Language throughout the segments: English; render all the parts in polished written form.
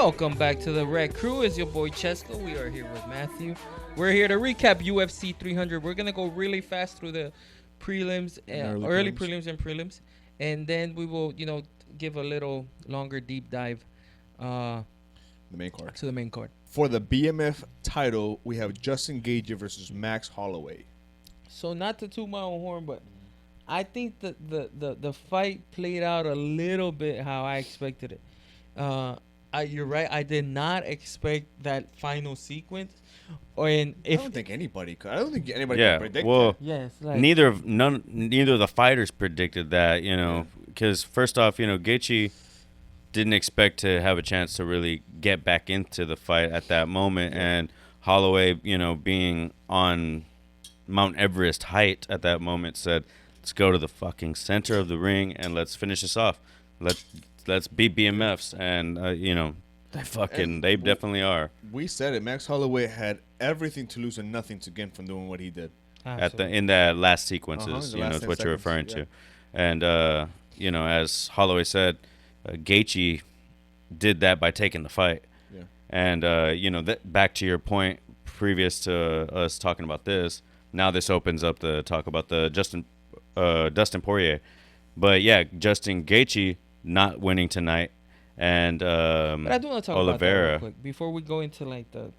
Welcome back to the Red Crew. It's your boy Chesko. We are here with Matthew. We're here to recap UFC 300. We're gonna go really fast through the prelims, early prelims and prelims, and then we will, give a little longer deep dive. The main card. To the main card. For the BMF title, we have Dustin Gaethje versus Max Holloway. So not to toot my own horn, but I think that the fight played out a little bit how I expected it. You're right. I did not expect that final sequence. I don't think anybody could. I don't think anybody could predict well, that. Yes, neither of the fighters predicted that. Because first off, Gaethje didn't expect to have a chance to really get back into the fight at that moment, and Holloway, being on Mount Everest height at that moment, said, "Let's go to the fucking center of the ring and let's finish this off. Let's beat BMFs," and they definitely are. We said it. Max Holloway had everything to lose and nothing to gain from doing what he did. In the last sequences. It's what you're referring to, and as Holloway said, Gaethje did that by taking the fight. Yeah. And back to your point previous to us talking about this. Now this opens up the talk about the Dustin Poirier, but Justin Gaethje not winning tonight, and but I do want to talk Oliveira. about that real quick before we go into like the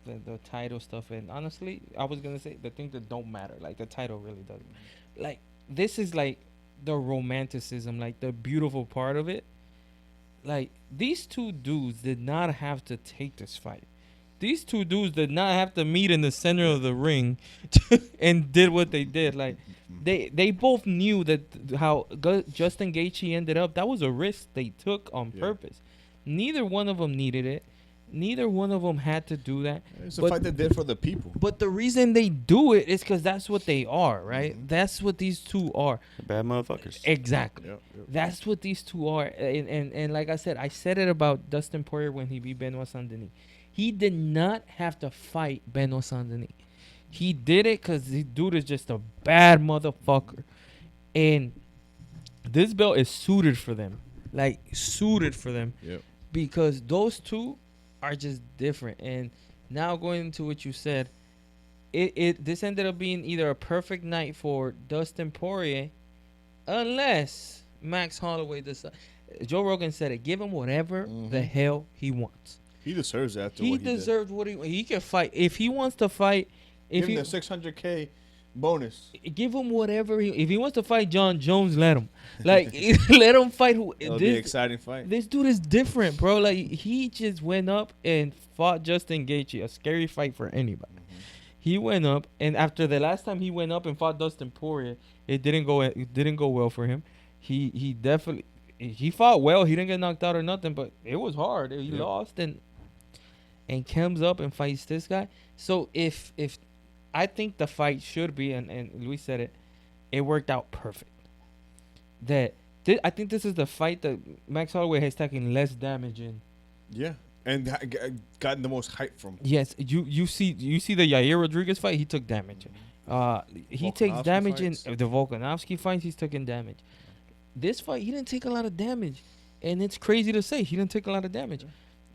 title stuff. And honestly, I was gonna say the things that don't matter, like the title really doesn't. Like this is like the romanticism, like the beautiful part of it. Like these two dudes did not have to take this fight. These two dudes did not have to meet in the center of the ring and did what they did. Like they both knew that how Justin Gaethje ended up. That was a risk they took on purpose. Neither one of them needed it. Neither one of them had to do that. It's a fight they did for the people. But the reason they do it is because that's what they are, right? Mm-hmm. That's what these two are. Bad motherfuckers. Exactly. Yep. That's what these two are. And like I said it about Dustin Poirier when he beat Benoit Saint-Denis. He did not have to fight Benoit Saint-Denis. He did it because this dude is just a bad motherfucker. And this belt is suited for them. Like, suited for them. Yep. Because those two are just different. And now going into what you said, this ended up being either a perfect night for Dustin Poirier, unless Max Holloway decides. Joe Rogan said it. Give him whatever the hell he wants. He deserves that. He deserves what he can fight. If he wants to fight, give him the $600K bonus. Give him whatever. If he wants to fight John Jones, let him. Like let him fight. It'll be an exciting fight. This dude is different, bro. Like he just went up and fought Justin Gaethje, a scary fight for anybody. Mm-hmm. He went up, and after the last time he went up and fought Dustin Poirier, it didn't go well for him. He definitely fought well. He didn't get knocked out or nothing, but it was hard. He lost and comes up and fights this guy. So if I think the fight should be, and Luis said it worked out perfect. I think this is the fight that Max Holloway has taken less damage in. Yeah, and gotten the most hype from. Yes, you see the Yair Rodriguez fight. He took damage. He takes damage fights. In the Volkanovski fights. He's taking damage. This fight, he didn't take a lot of damage, and it's crazy to say he didn't take a lot of damage,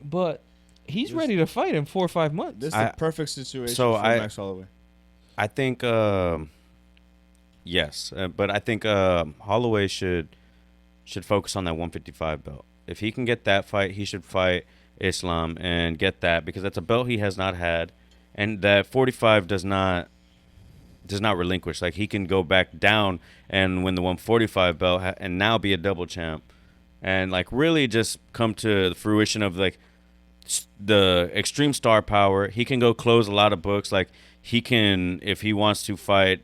but he's ready to fight in 4 or 5 months. This is the perfect situation for Max Holloway. I think yes, but I think Holloway should focus on that 155 belt. If he can get that fight, he should fight Islam and get that, because that's a belt he has not had, and that 45 does not relinquish. Like, he can go back down and win the 145 belt and now be a double champ, and like really just come to the fruition of like the extreme star power. He can go close a lot of books. Like, he can, if he wants to fight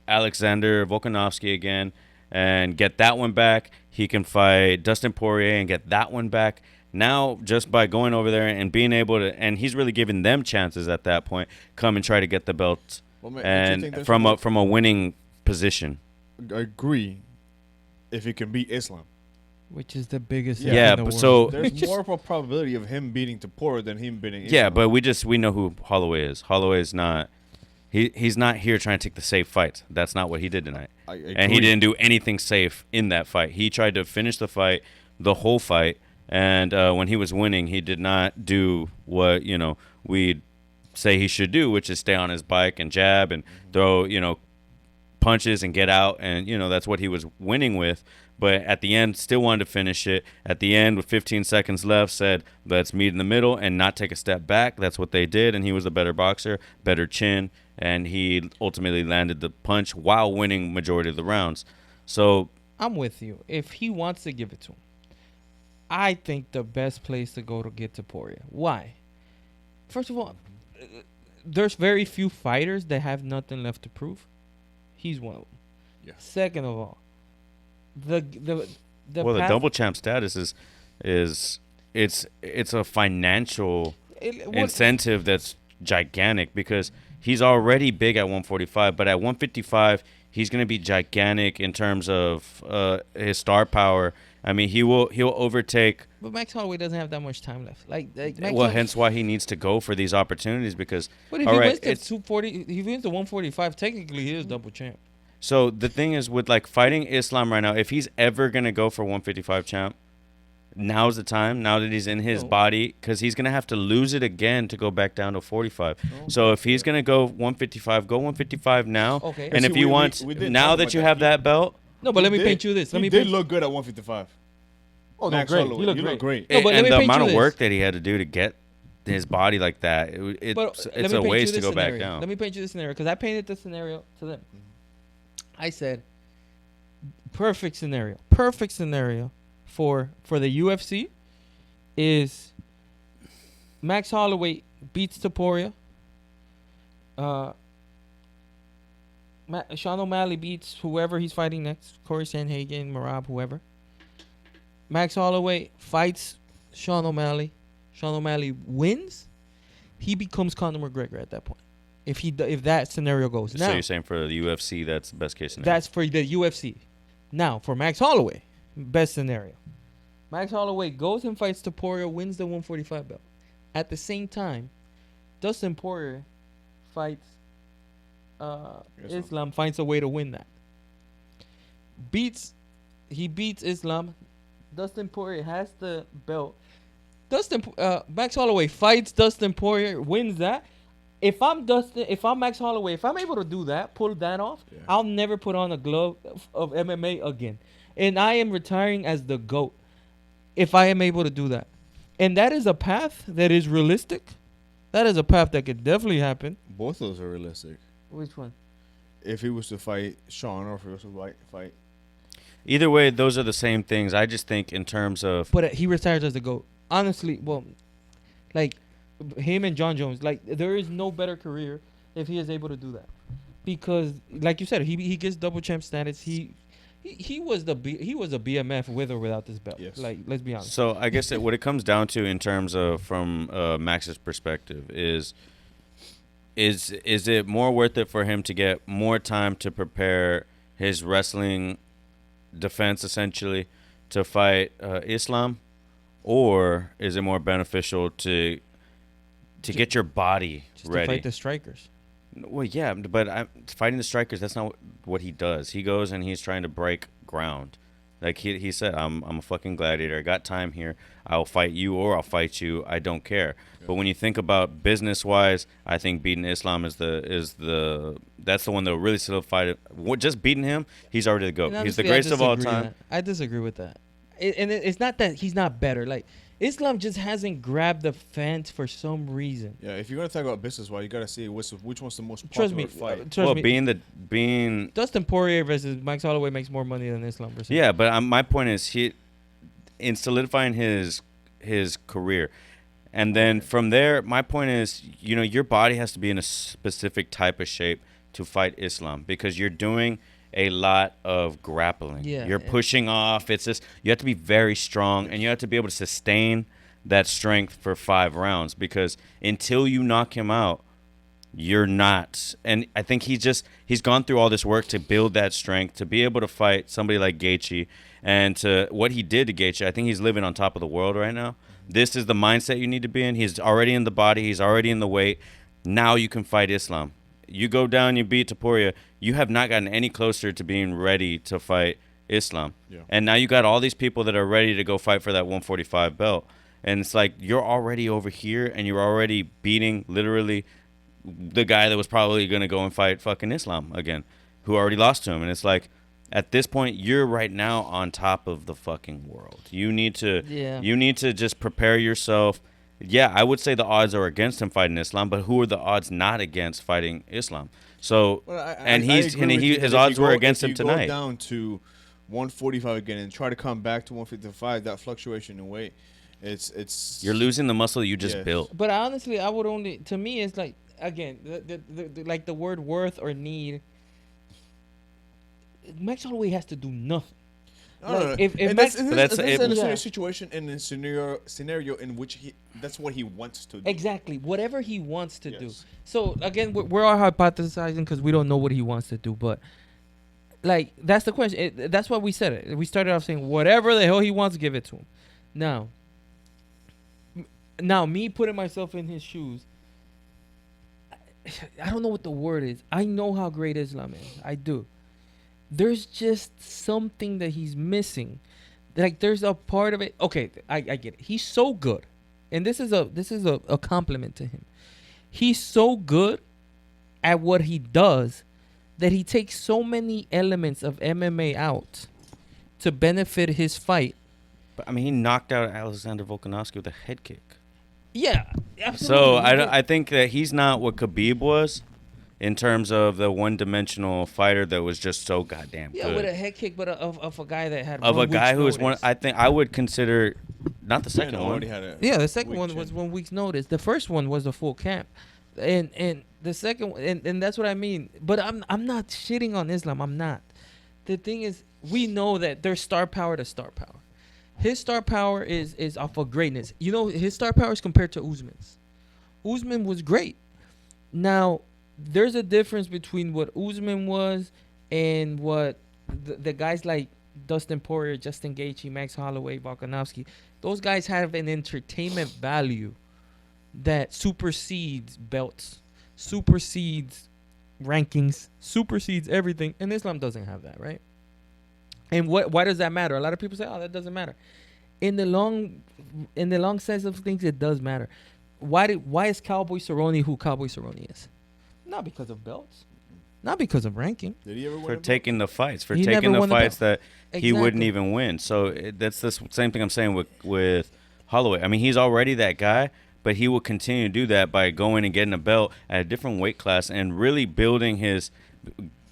Alexander Volkanovski again and get that one back, he can fight Dustin Poirier and get that one back. Now, just by going over there and being able to, and he's really giving them chances at that point, come and try to get the belt, and from a winning position. I agree. If he can beat Islam, which is the biggest. Yeah, but so there's more of a probability of him beating Tapora than him beating Islam. Yeah, but we know who Holloway is. Holloway is not. He's not here trying to take the safe fight. That's not what he did tonight. And he didn't do anything safe in that fight. He tried to finish the fight, the whole fight, And when he was winning, he did not do what, we'd say he should do, which is stay on his bike and jab and throw, punches and get out. And, that's what he was winning with. But at the end, still wanted to finish it. At the end, with 15 seconds left, said, let's meet in the middle and not take a step back. That's what they did, and he was a better boxer, better chin, and he ultimately landed the punch while winning majority of the rounds. So I'm with you. If he wants to give it to him, I think the best place to go to get to Poirier. Why? First of all, there's very few fighters that have nothing left to prove. He's one of them. Yeah. Second of all, the path, double champ status is it's a financial incentive that's gigantic because he's already big at 145, but at 155 he's going to be gigantic in terms of his star power. I mean, he'll overtake. But Max Holloway doesn't have that much time left. Hence why he needs to go for these opportunities because. But if he wins the 240, he wins the 145. Technically, he is double champ. So the thing is with fighting Islam right now, if he's ever gonna go for 155 champ, now's the time. Now that he's in his body, because he's gonna have to lose it again to go back down to 45. So if he's gonna go 155, go 155 now. Okay. And if you want, now that you have that belt. No, but let me paint you this. He did look good at 155. Oh, no, great. He looked great. No, and the amount of work that he had to do to get his body like that, it's a waste to go back down. Let me paint you this scenario because I painted this scenario to them. I said, perfect scenario for the UFC is Max Holloway beats Topuria. Sean O'Malley beats whoever he's fighting next, Corey Sandhagen, Merab, whoever. Max Holloway fights Sean O'Malley. Sean O'Malley wins. He becomes Conor McGregor at that point. If that scenario goes. So now, you're saying for the UFC, that's the best case scenario? That's for the UFC. Now, for Max Holloway, best scenario. Max Holloway goes and fights Topuria, wins the 145 belt. At the same time, Dustin Poirier fights Islam, finds a way to win that. He beats Islam. Dustin Poirier has the belt. Max Holloway fights Dustin Poirier, wins that. If I'm Max Holloway, if I'm able to do that, pull that off, I'll never put on a glove of MMA again. And I am retiring as the GOAT if I am able to do that. And that is a path that is realistic. That is a path that could definitely happen. Both of those are realistic. Which one? If he was to fight Sean or if he was to fight. Either way, those are the same things. I just think in terms of. But he retires as the GOAT. Honestly, well, like him and John Jones, like there is no better career if he is able to do that. Because, like you said, he gets double champ status. He was a BMF with or without this belt. Yes. Like, let's be honest. So I guess what it comes down to in terms of from Max's perspective is it more worth it for him to get more time to prepare his wrestling defense essentially to fight Islam, or is it more beneficial to get your body just ready? To fight the strikers. Well, yeah, but fighting the strikers, that's not what he does. He goes and he's trying to break ground. Like he said, I'm a fucking gladiator. I got time here. I'll fight you or I'll fight you. I don't care. Yeah. But when you think about business wise, I think beating Islam that's the one that will really solidify it. Just beating him, he's already the GOAT. Honestly, he's the greatest of all time. I disagree with that. It's not that he's not better. Like, Islam just hasn't grabbed the fans for some reason. Yeah, if you're gonna talk about business, you gotta see which one's the most popular fight. Trust me. being Dustin Poirier versus Max Holloway makes more money than Islam versus. Yeah, but my point is in solidifying his career, and then from there, my point is your body has to be in a specific type of shape to fight Islam because you're doing a lot of grappling. Yeah, you're pushing off. It's just you have to be very strong, and you have to be able to sustain that strength for 5 rounds because until you knock him out, you're not. And I think he's gone through all this work to build that strength to be able to fight somebody like Gaethje, and to what he did to Gaethje. I think he's living on top of the world right now. This is the mindset you need to be in. He's already in the body. He's already in the weight. Now you can fight Islam. You go down, you beat Topuria, you have not gotten any closer to being ready to fight Islam. Yeah. And now you got all these people that are ready to go fight for that 145 belt. And it's like you're already over here and you're already beating literally the guy that was probably going to go and fight fucking Islam again, who already lost to him. And it's like, at this point, you're right now on top of the fucking world. You need to just prepare yourself. Yeah, I would say the odds are against him fighting Islam, but who are the odds not against fighting Islam? So, his odds were against him tonight. If you go down to 145 again and try to come back to 155, that fluctuation in weight, it's you're losing the muscle you just built. But honestly, I would only, to me, it's like, again, the like the word worth or need. Max Holloway has to do nothing. That's a situation in a scenario in which that's what he wants to do. Exactly, whatever he wants to do. So again, we're all hypothesizing because we don't know what he wants to do, but like that's the question. That's why we said it. We started off saying whatever the hell he wants, give it to him. Now, me putting myself in his shoes, I don't know what the word is. I know how great Islam is. I do. There's just something that he's missing. Like there's a part of it. Okay, I get it. He's so good, and this is a compliment to him. He's so good at what he does that he takes so many elements of MMA out to benefit his fight. But I mean, he knocked out Alexander Volkanovski with a head kick. Yeah, absolutely. So I think that he's not what Khabib was. In terms of the one-dimensional fighter that was just so goddamn good. Yeah, with a head kick, but of a guy that had of a guy who was one. I think I would consider not the second one. The second one was 1 week's notice. The first one was a full camp, and the second one, and that's what I mean. But I'm not shitting on Islam. I'm not. The thing is, we know that there's star power to star power. His star power is off of greatness. You know, his star power is compared to Usman's. Usman was great. Now, there's a difference between what Usman was and what the guys like Dustin Poirier, Justin Gaethje, Max Holloway, Volkanovski. Those guys have an entertainment value that supersedes belts, supersedes rankings, supersedes everything. And Islam doesn't have that, right? And why does that matter? A lot of people say, "Oh, that doesn't matter." In the long sense of things, it does matter. Why is Cowboy Cerrone who Cowboy Cerrone is? Not because of belts. Not because of ranking. Did he ever win for taking the fights, he taking the fights that he wouldn't even win. So that's the same thing I'm saying with Holloway. I mean, he's already that guy, but he will continue to do that by going and getting a belt at a different weight class and really building his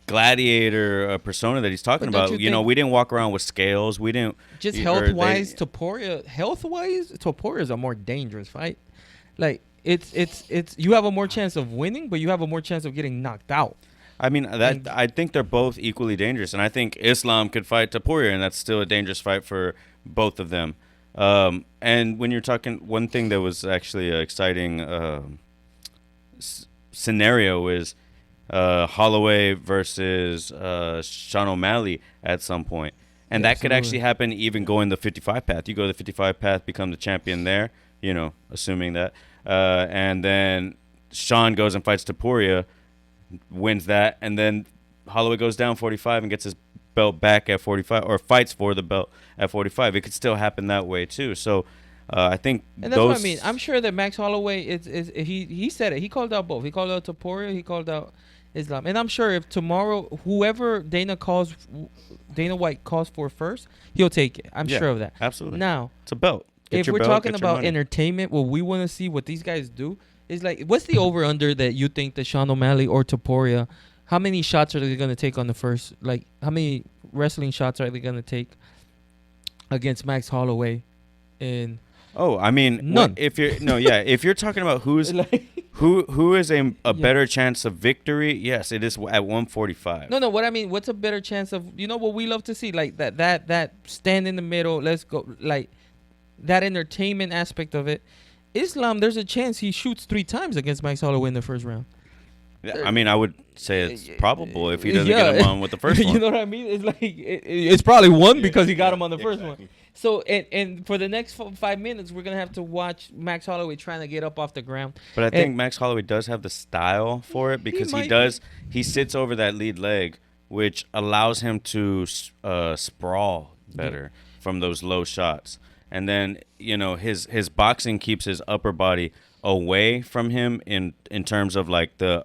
gladiator persona that he's talking about. We didn't walk around with scales. We didn't. Just health-wise, Topuria is a more dangerous fight. Like, it's you have a more chance of winning, but you have a more chance of getting knocked out. I mean, I think they're both equally dangerous, and I think Islam could fight Poirier, and that's still a dangerous fight for both of them. And when you're talking, one thing that was actually an exciting scenario is Holloway versus Sean O'Malley at some point, and that could actually happen even going the 55 path. You go the 55 path, become the champion there, assuming that. And then Sean goes and fights Poirier, wins that, and then Holloway goes down 45 and gets his belt back at 45, or fights for the belt at 45. It could still happen that way too. So I think, and that's what I mean. I'm sure that Max Holloway he said it. He called out both. He called out Poirier. He called out Islam. And I'm sure if tomorrow whoever Dana White calls for first, he'll take it. I'm sure of that. Absolutely. Now it's a belt. If we're talking about entertainment, what we want to see, what these guys do, is like, what's the over-under that you think that Sean O'Malley or Topuria, how many shots are they going to take on the first, like, how many wrestling shots are they going to take against Max Holloway? And I mean, none. If you're talking about who's who is a better chance of victory, yes, it is at 145. No, what I mean, what's a better chance of, what we love to see, like that stand in the middle, let's go, like, that entertainment aspect of it. Islam, there's a chance he shoots 3 times against Max Holloway in the first round. Yeah, I mean, I would say it's probable if he doesn't get him on with the first one. You know what I mean? It's like it's probably one because he got him on the first one. So and for the next 5 minutes, we're gonna have to watch Max Holloway trying to get up off the ground. But I think Max Holloway does have the style for it because he sits over that lead leg which allows him to sprawl better from those low shots. And then, you know, his boxing keeps his upper body away from him in terms of like the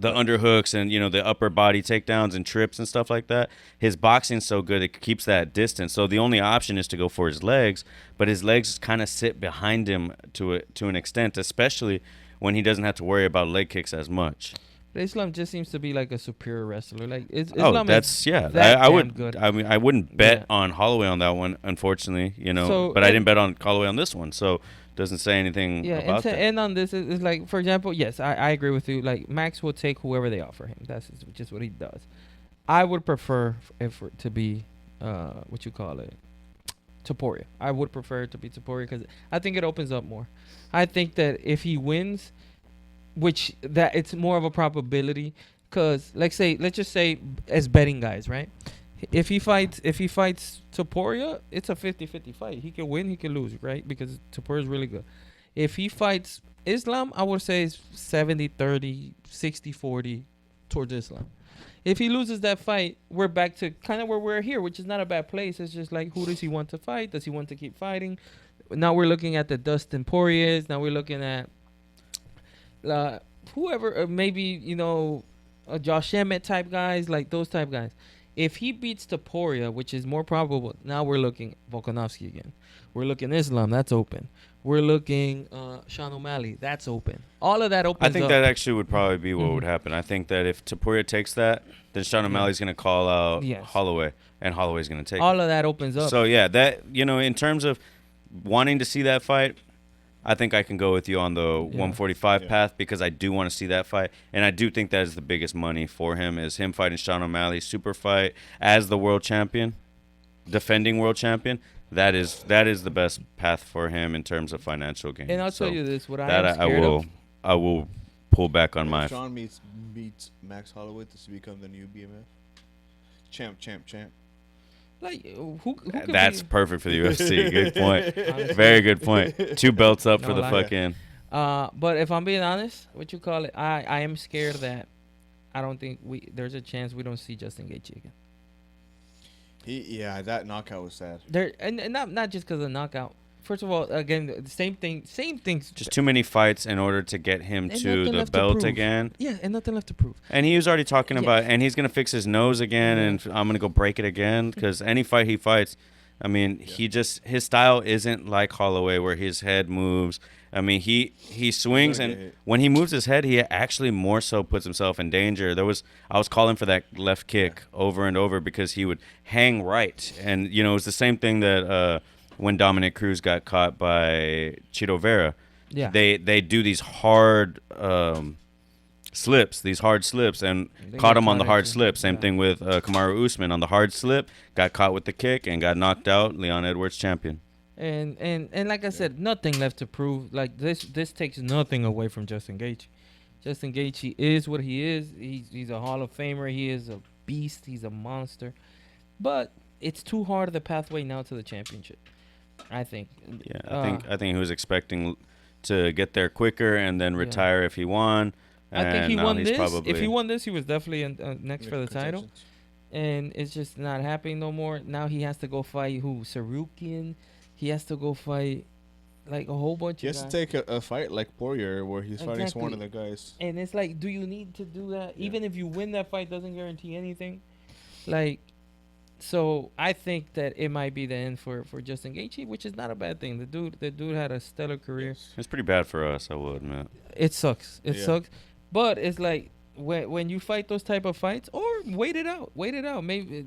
underhooks and, you know, the upper body takedowns and trips and stuff like that. His boxing's so good, it keeps that distance. So the only option is to go for his legs, but his legs kind of sit behind him to an extent, especially when he doesn't have to worry about leg kicks as much. But Islam just seems to be like a superior wrestler. Like Islam I would. Good. I mean, I wouldn't bet on Holloway on that one, unfortunately. You know, but I didn't bet on Holloway on this one, so doesn't say anything about that. And on this is like, for example, yes, I agree with you. Like Max will take whoever they offer him. That's just what he does. I would prefer to be what you call it, Topuria. I would prefer it to be Topuria because I think it opens up more. I think that if he wins, which that it's more of a probability, because let's just say as betting guys, right? If he fights Topuria, it's a 50-50 fight. He can win, he can lose, right? Because Topuria is really good. If he fights Islam, I would say it's 70-30, 60-40 towards Islam. If he loses that fight, we're back to kind of where we're here, which is not a bad place. It's just like, who does he want to fight? Does he want to keep fighting? Now we're looking at the Dustin Poiriers. Now we're looking at whoever, maybe, you know, Josh Emmett type guys, like those type guys. If he beats Topuria, which is more probable, now we're looking Volkanovski again. We're looking Islam, that's open. We're looking Sean O'Malley, that's open. All of that opens up. I think that actually would probably be what would happen. I think that if Topuria takes that, then Sean O'Malley's going to call out Holloway, and Holloway's going to take all of that opens up. So, yeah, that, you know, in terms of wanting to see that fight, I think I can go with you on the 145 path because I do want to see that fight. And I do think that is the biggest money for him, is him fighting Sean O'Malley, super fight as the world champion, defending world champion. That is the best path for him in terms of financial gain. And I'll tell you this, what I am scared of. I will pull back on my... Sean beats Max Holloway to become the new BMF. Champ. Like who that's perfect for the UFC. Good point. Very good point. 2 belts up for the fucking. But if I'm being honest, what you call it, I am scared that I don't think there's a chance we don't see Justin Gaethje again. That knockout was sad. And not just because of the knockout. First of all, again, the same things. Just too many fights in order to get him to the belt again. Yeah, and nothing left to prove. And he was already talking about, and he's going to fix his nose again, and I'm going to go break it again, because any fight he fights, I mean, his style isn't like Holloway where his head moves. I mean, he swings, and when he moves his head, he actually more so puts himself in danger. I was calling for that left kick over and over because he would hang right. And, you know, it was the same thing that when Dominic Cruz got caught by Chito Vera. Yeah. They do these hard slips, and caught him on the hard slip. Same thing with Kamaru Usman on the hard slip, got caught with the kick and got knocked out. Leon Edwards champion. And like I said, nothing left to prove. Like this takes nothing away from Justin Gaethje. Justin Gaethje is what he is. He's a Hall of Famer. He is a beast. He's a monster. But it's too hard of the pathway now to the championship, I think. Yeah, I think he was expecting to get there quicker and then retire if he won. I think he won this. If he won this, he was definitely next for the title. And it's just not happening no more. Now he has to go fight Sarukian. He has to go fight like a whole bunch of guys. He has to take a fight like Poirier where he's fighting one of the guys. And it's like, do you need to do that? Yeah. Even if you win that fight, doesn't guarantee anything. Like, so I think that it might be the end for Justin Gaethje, which is not a bad thing. The dude had a stellar career. It's pretty bad for us, I will admit. It sucks. It sucks. But it's like when you fight those type of fights, or wait it out. Maybe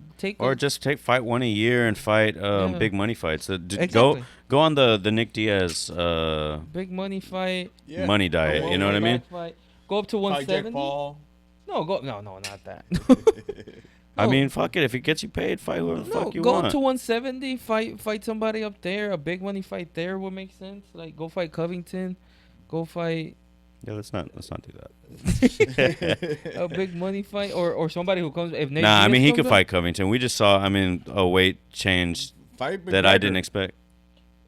just fight one a year and fight big money fights. Go on the Nick Diaz big money fight. Yeah. Money diet. You know what I mean? Fight. Go up to 170. No, not that. I mean, fuck it. If it gets you paid, fight whoever the fuck you want. Go up to 170. Fight somebody up there. A big money fight there would make sense. Like, go fight Covington. Go fight. Yeah, let's not do that. A big money fight or somebody who comes. If Nate I mean, he could fight Covington. We just saw. I mean, a weight change that I didn't expect.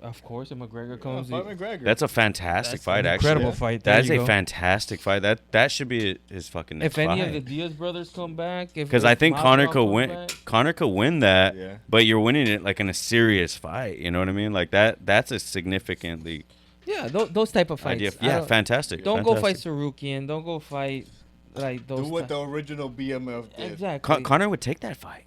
Of course, if McGregor comes, McGregor. That's a fantastic fight. Incredible actually. fight. That's a fantastic fight. That should be his fucking next If any fight. of the Diaz brothers come back, because I think Conor could win. Conor could win that, but you're winning it like in a serious fight. You know what I mean? Like that. That's a significantly. Yeah, those type of fights. Idea. Yeah, fantastic. Don't go fight Sarukian. Don't go fight like those. Do what the original BMF did. Exactly. Conor would take that fight.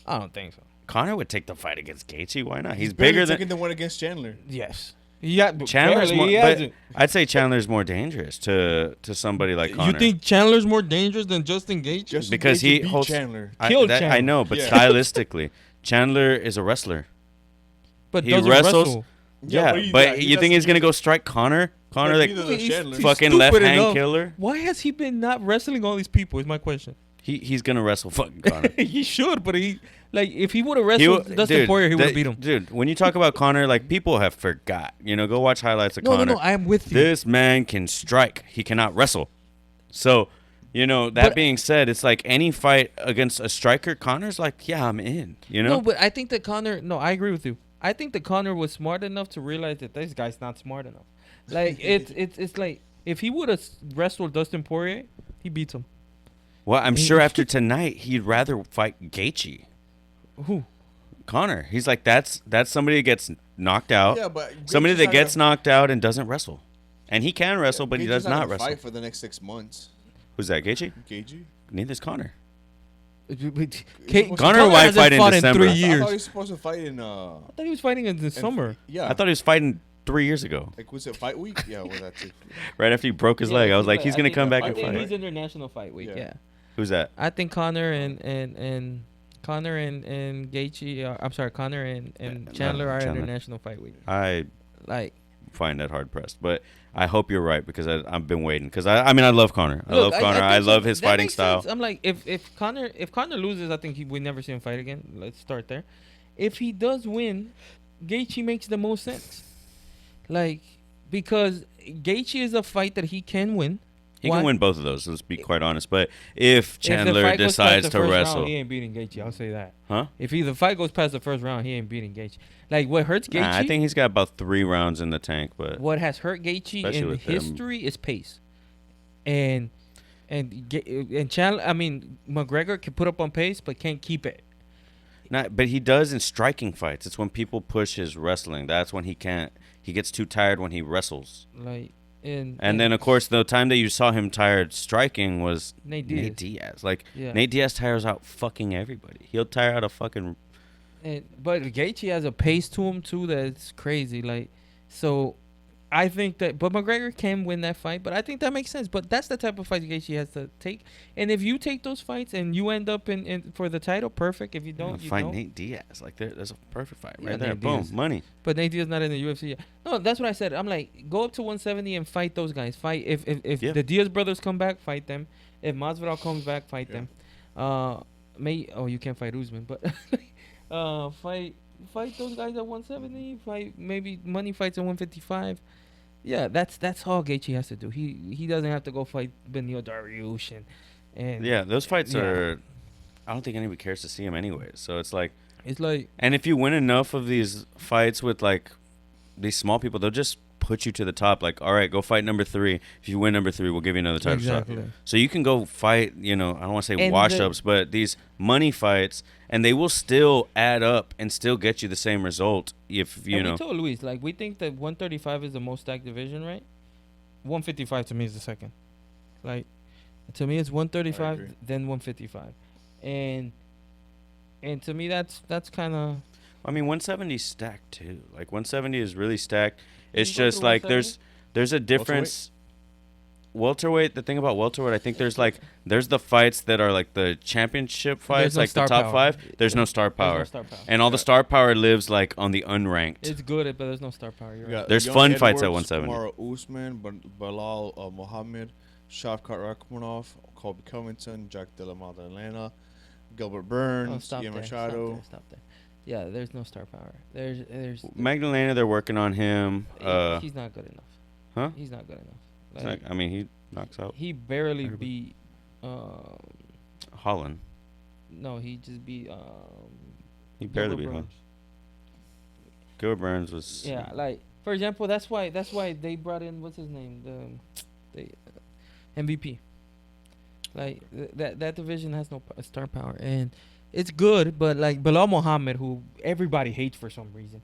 I don't think so. Conor would take the fight against Gaethje. Why not? He's bigger than the one against Chandler. Yes. Yeah, Chandler's more. But I'd say Chandler's more dangerous to somebody like Conor. You think Chandler's more dangerous than Justin Gaethje? Because he holds Chandler. Killed Chandler. I know, but stylistically, Chandler is a wrestler. But he wrestle. Yeah, but you think he's gonna go strike Conor? Conor, like fucking left hand killer. Why has he been not wrestling all these people? Is my question. He's gonna wrestle fucking Conor. He should, but if he would have wrestled Dustin Poirier, he would have beat him. Dude, when you talk about Conor, like people have forgot. Go watch highlights of Conor. No, I am with you. This man can strike. He cannot wrestle. So, that being said, it's like any fight against a striker, Conor's like, yeah, I'm in. No, but I think that Conor. No, I agree with you. I think that Conor was smart enough to realize that this guy's not smart enough. Like it's like if he would have wrestled Dustin Poirier, he beats him. Well, I'm sure after tonight he'd rather fight Gaethje. Who? Conor. He's like that's somebody that gets knocked out. Yeah, but somebody that gets knocked out and doesn't wrestle, and he can wrestle, but he does not wrestle. Fight for the next 6 months. Who's that? Gaethje. Neither's Conor. Conor might fight in December. In 3 years. I thought he was supposed to fight in. I thought he was fighting in the summer. Yeah. I thought he was fighting 3 years ago. Like, was it fight week? Yeah, well, that's it. Right after he broke his leg, I was like, he's gonna come back and fight. He's international fight week. Yeah. Who's that? I think Conor and Gaethje. I'm sorry, Conor and Chandler are international fight week. I find that hard pressed, but I hope you're right because I've been waiting. Because I love Conor. I love Conor. I love his fighting style. I'm like, if Conor loses, I think we never see him fight again. Let's start there. If he does win, Gaethje makes the most sense. Like, because Gaethje is a fight that he can win. He can win both of those. Let's be quite honest. But if Chandler decides to wrestle, round, he ain't beating Gaethje. I'll say that. Huh? If the fight goes past the first round, he ain't beating Gaethje. Like, what hurts Gaethje? I think he's got about 3 rounds in the tank. But what has hurt Gaethje in history is pace, and Chandler. I mean, McGregor can put up on pace, but can't keep it. But he does in striking fights. It's when people push his wrestling. That's when he can't. He gets too tired when he wrestles. Like. And then, of course, the time that you saw him tired striking was Nate Diaz. Like, Nate Diaz tires out fucking everybody. He'll tire out a fucking... But Gaethje has a pace to him, too, that's crazy. Like, so I think that... But McGregor can win that fight, but I think that makes sense. But that's the type of fight Gaethje has to take. And if you take those fights and you end up in for the title, perfect. If you don't, you don't. Nate Diaz. Like, there's a perfect fight right there. Boom, money. But Nate Diaz not in the UFC yet. No, that's what I said. I'm like, go up to 170 and fight those guys. Fight if the Diaz brothers come back, fight them. If Masvidal comes back, fight them. You can't fight Usman, but fight those guys at 170. Fight maybe money fights at 155. Yeah, that's all Gaethje has to do. He doesn't have to go fight Beneil Dariush and yeah, those fights are. I don't think anybody cares to see him anyway. So it's like. And if you win enough of these fights with like these small people, they'll just put you to the top. Like, all right, go fight number 3. If you win number 3, we'll give you another title shot. So you can go fight. I don't want to say wash-ups, but these money fights, and they will still add up and still get you the same result. If you know. We told Luis, like, we think that 135 is the most stacked division, right? 155 to me is the second. Like, to me it's 135, then 155, and to me that's kind of. I mean, 170 is stacked too. Like 170 is really stacked. It's just like there's a difference. Welterweight. The thing about welterweight, I think there's the fights that are like the championship fights, like the top 5. There's no star power, and all the star power lives like on the unranked. It's good, but there's no star power. You're right. There's fun fights at 170. Kamaru Usman, Bilal Muhammad, Shavkat Rakhmonov, Colby Covington, Jack Della Maddalena, Gilbert Burns, Ian Machado. Stop there. Yeah, there's no star power. There's Magdalena. They're working on him. He's not good enough. Huh? He's not good enough. I mean, he knocks out. He barely beat Holland. No, he just beat he barely beat Holland. Gilbert Burns was. Yeah, like for example, that's why they brought in what's his name, the MVP. Like that division has no star power, and it's good, but like Bilal Muhammad, who everybody hates for some reason.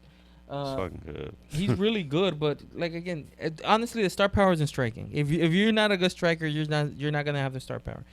Fucking good. He's really good, but like again, honestly, the star power is in striking. If you're not a good striker, you're not gonna have the star power.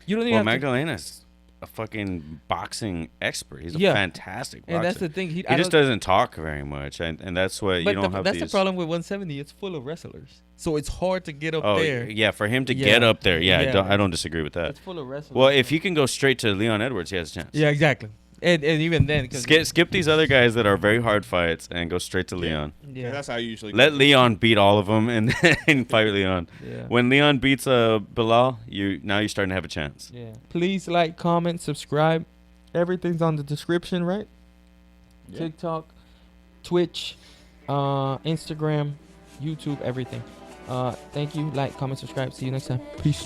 You don't even. Well, Magdalena's a fucking boxing expert. He's a fantastic boxer. And that's the thing. He just doesn't talk very much, and that's what you don't have. That's the problem with 170. It's full of wrestlers, so it's hard to get up there. Yeah, for him to get up there, I don't disagree with that. It's full of wrestlers. Well, if he can go straight to Leon Edwards, he has a chance. Yeah, exactly. And even then, skip these other guys that are very hard fights and go straight to Leon. Yeah, that's how I usually let Leon beat all of them and then fight Leon. Yeah. When Leon beats Bilal, you're starting to have a chance. Yeah. Please like, comment, subscribe. Everything's on the description, right? Yeah. TikTok, Twitch, Instagram, YouTube, everything. Thank you. Like, comment, subscribe. See you next time. Peace.